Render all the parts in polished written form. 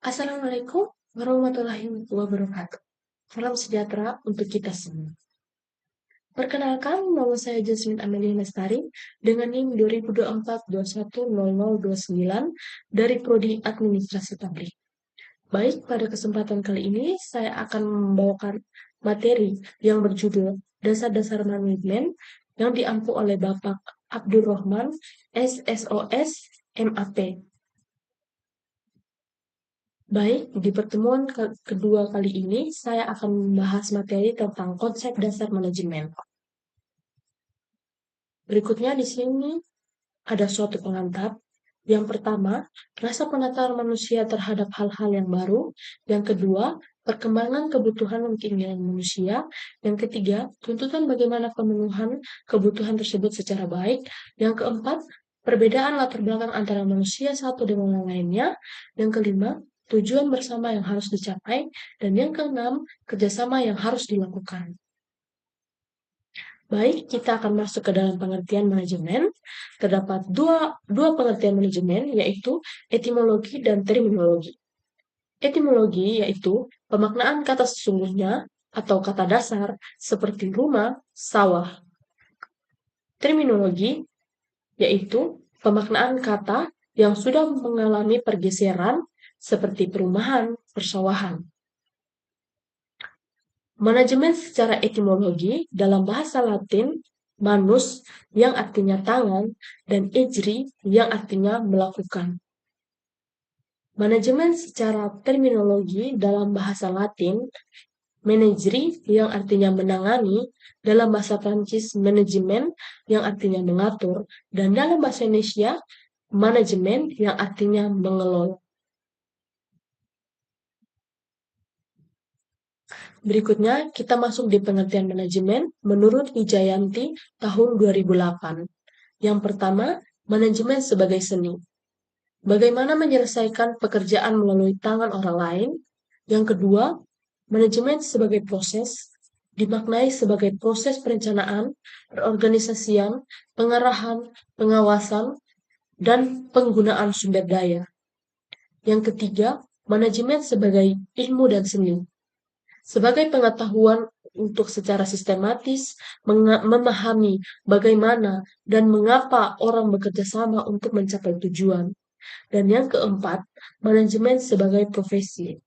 Assalamualaikum warahmatullahi wabarakatuh. Salam sejahtera untuk kita semua. Perkenalkan, nama saya Jasmine Amelia Lestari dengan NIM 2024-210029 dari Prodi Administrasi Publik. Baik, pada kesempatan kali ini saya akan membawakan materi yang berjudul Dasar-Dasar Manajemen yang diampu oleh Bapak Abdul Rahman, SSOS, MAP. Baik, di pertemuan kedua kali ini, saya akan membahas materi tentang konsep dasar manajemen. Berikutnya di sini ada suatu pengantar. Yang pertama, rasa penasaran manusia terhadap hal-hal yang baru. Yang kedua, perkembangan kebutuhan dan keinginan manusia. Yang ketiga, tuntutan bagaimana pemenuhan kebutuhan tersebut secara baik. Yang keempat, perbedaan latar belakang antara manusia satu dengan yang lainnya. Yang kelima, tujuan bersama yang harus dicapai. Dan yang keenam, kerjasama yang harus dilakukan. Baik, kita akan masuk ke dalam pengertian manajemen. Terdapat dua pengertian manajemen, yaitu etimologi dan terminologi. Etimologi yaitu pemaknaan kata sesungguhnya atau kata dasar seperti rumah, sawah. Terminologi yaitu pemaknaan kata yang sudah mengalami pergeseran seperti perumahan, persawahan. Manajemen secara etimologi dalam bahasa Latin manus yang artinya tangan dan ejri yang artinya melakukan. Manajemen secara terminologi dalam bahasa Latin manageri yang artinya menangani, dalam bahasa Prancis manajemen yang artinya mengatur, dan dalam bahasa Indonesia manajemen yang artinya mengelola. Berikutnya, kita masuk di pengertian manajemen menurut Wijayanti tahun 2008. Yang pertama, manajemen sebagai seni. Bagaimana menyelesaikan pekerjaan melalui tangan orang lain. Yang kedua, manajemen sebagai proses, dimaknai sebagai proses perencanaan, perorganisasian, pengarahan, pengawasan, dan penggunaan sumber daya. Yang ketiga, manajemen sebagai ilmu dan seni. Sebagai pengetahuan untuk secara sistematis memahami bagaimana dan mengapa orang bekerja sama untuk mencapai tujuan. Dan yang keempat, manajemen sebagai profesi,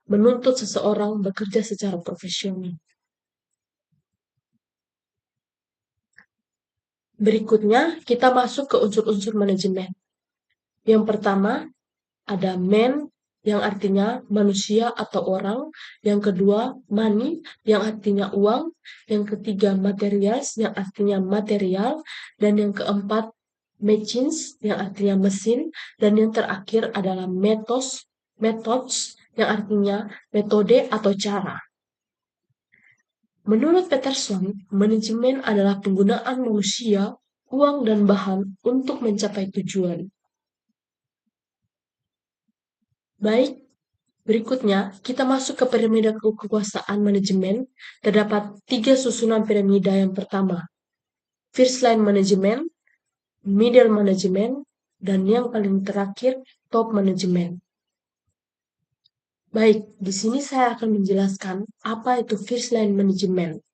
menuntut seseorang bekerja secara profesional. Berikutnya, kita masuk ke unsur-unsur manajemen. Yang pertama, ada man, yang artinya manusia atau orang. Yang kedua, money, yang artinya uang. Yang ketiga, materials, yang artinya material. Dan yang keempat, machines, yang artinya mesin. Dan yang terakhir adalah methods, yang artinya metode atau cara. Menurut Peterson, manajemen adalah penggunaan manusia, uang, dan bahan untuk mencapai tujuan. Baik, berikutnya kita masuk ke piramida kekuasaan manajemen. Terdapat 3 susunan piramida. Yang pertama, first line management, middle management, dan yang paling terakhir, top management. Baik, di sini saya akan menjelaskan apa itu first line management.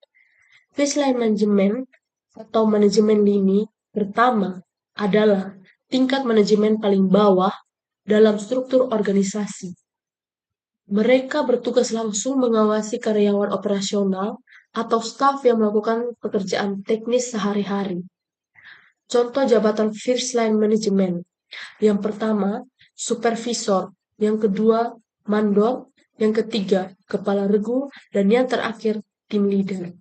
First line management atau manajemen lini pertama adalah tingkat manajemen paling bawah dalam struktur organisasi. Mereka bertugas langsung mengawasi karyawan operasional atau staf yang melakukan pekerjaan teknis sehari-hari. Contoh jabatan first line management. Yang pertama, supervisor. Yang kedua, mandor. Yang ketiga, kepala regu. Dan yang terakhir, team leader.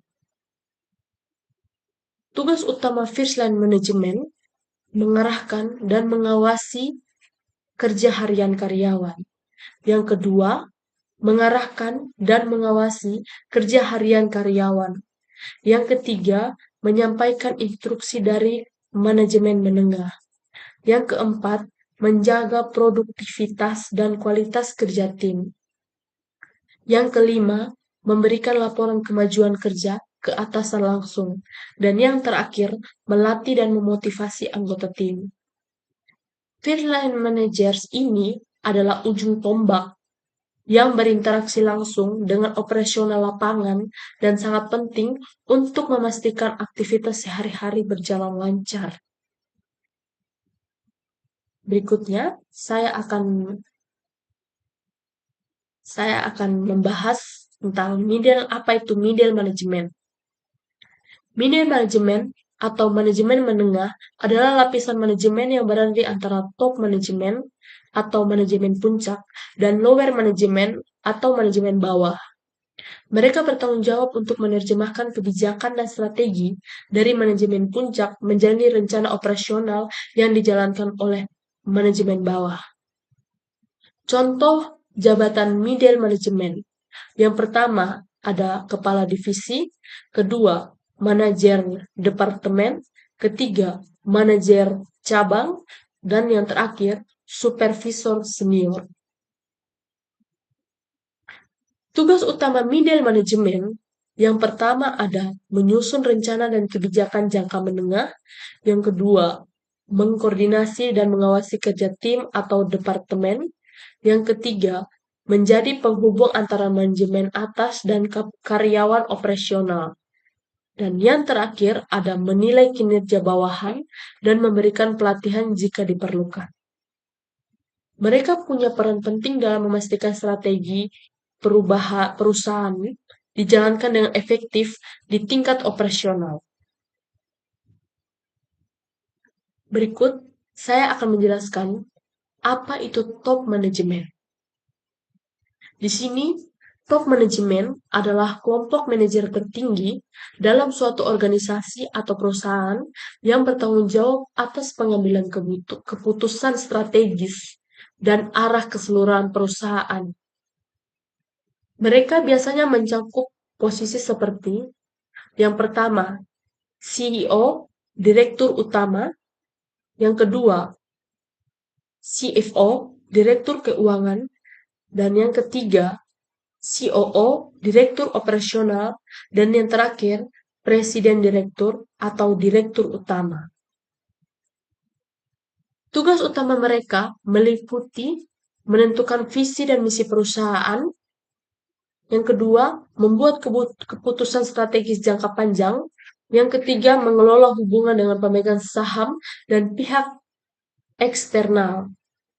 Tugas utama first line management mengarahkan dan mengawasi kerja harian karyawan. Yang kedua, mengarahkan dan mengawasi kerja harian karyawan. Yang ketiga, menyampaikan instruksi dari manajemen menengah. Yang keempat, menjaga produktivitas dan kualitas kerja tim. Yang kelima, memberikan laporan kemajuan kerja ke atasan langsung. Dan yang terakhir, melatih dan memotivasi anggota tim. First line managers ini adalah ujung tombak yang berinteraksi langsung dengan operasional lapangan dan sangat penting untuk memastikan aktivitas sehari-hari berjalan lancar. Berikutnya, saya akan membahas tentang apa itu middle management. Middle management atau manajemen menengah adalah lapisan manajemen yang berada di antara top manajemen atau manajemen puncak dan lower management atau manajemen bawah. Mereka bertanggung jawab untuk menerjemahkan kebijakan dan strategi dari manajemen puncak menjadi rencana operasional yang dijalankan oleh manajemen bawah. Contoh jabatan middle management. Yang pertama ada kepala divisi, kedua manajer departemen, ketiga manajer cabang, dan yang terakhir supervisor senior. Tugas utama middle management yang pertama ada menyusun rencana dan kebijakan jangka menengah, yang kedua mengkoordinasi dan mengawasi kerja tim atau departemen, yang ketiga menjadi penghubung antara manajemen atas dan karyawan operasional. Dan yang terakhir ada menilai kinerja bawahan dan memberikan pelatihan jika diperlukan. Mereka punya peran penting dalam memastikan strategi perusahaan dijalankan dengan efektif di tingkat operasional. Berikut, saya akan menjelaskan apa itu top management. Di sini, top management adalah kelompok manajer tertinggi dalam suatu organisasi atau perusahaan yang bertanggung jawab atas pengambilan keputusan strategis dan arah keseluruhan perusahaan. Mereka biasanya mencakup posisi seperti yang pertama, CEO, Direktur Utama, yang kedua, CFO, Direktur Keuangan, dan yang ketiga, COO, Direktur Operasional, dan yang terakhir, Presiden Direktur atau Direktur Utama. Tugas utama mereka meliputi menentukan visi dan misi perusahaan. Yang kedua, membuat keputusan strategis jangka panjang. Yang ketiga, mengelola hubungan dengan pemegang saham dan pihak eksternal.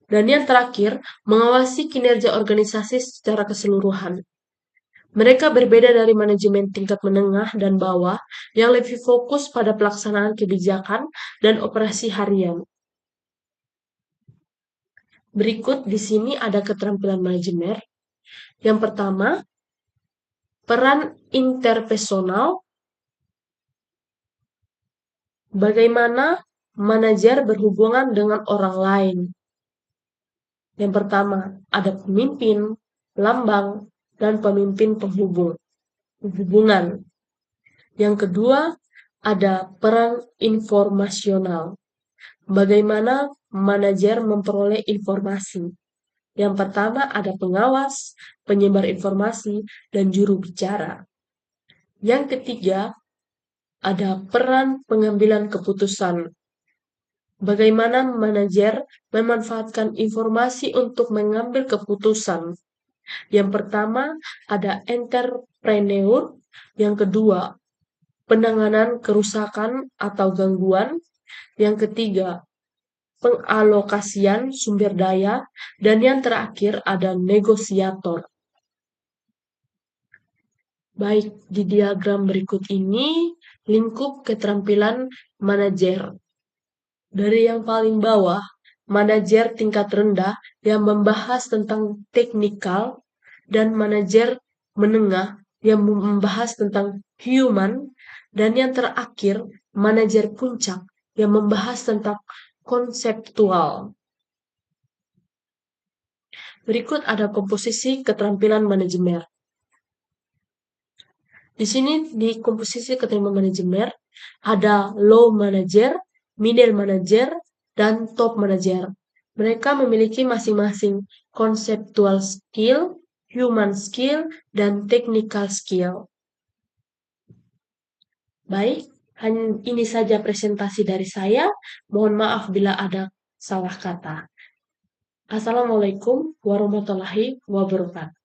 Dan yang terakhir, mengawasi kinerja organisasi secara keseluruhan. Mereka berbeda dari manajemen tingkat menengah dan bawah yang lebih fokus pada pelaksanaan kebijakan dan operasi harian. Berikut di sini ada keterampilan manajemen. Yang pertama, peran interpersonal. Bagaimana manajer berhubungan dengan orang lain. Yang pertama, ada pemimpin, lambang, dan pemimpin penghubungan. Yang kedua, ada peran informasional. Bagaimana manajer memperoleh informasi. Yang pertama, ada pengawas, penyebar informasi, dan juru bicara. Yang ketiga, ada peran pengambilan keputusan. Bagaimana manajer memanfaatkan informasi untuk mengambil keputusan. Yang pertama, ada entrepreneur. Yang kedua, penanganan kerusakan atau gangguan. Yang ketiga, pengalokasian sumber daya. Dan yang terakhir, ada negosiator. Baik, di diagram berikut ini, lingkup keterampilan manajer. Dari yang paling bawah, manajer tingkat rendah yang membahas tentang teknikal, dan manajer menengah yang membahas tentang human, dan yang terakhir, manajer puncak yang membahas tentang konseptual. Berikut ada komposisi keterampilan manajemen. Di sini di komposisi keterampilan manajemen ada low manager, middle manager, dan top manager. Mereka memiliki masing-masing conceptual skill, human skill, dan technical skill. Baik, hanya ini saja presentasi dari saya. Mohon maaf bila ada salah kata. Assalamualaikum warahmatullahi wabarakatuh.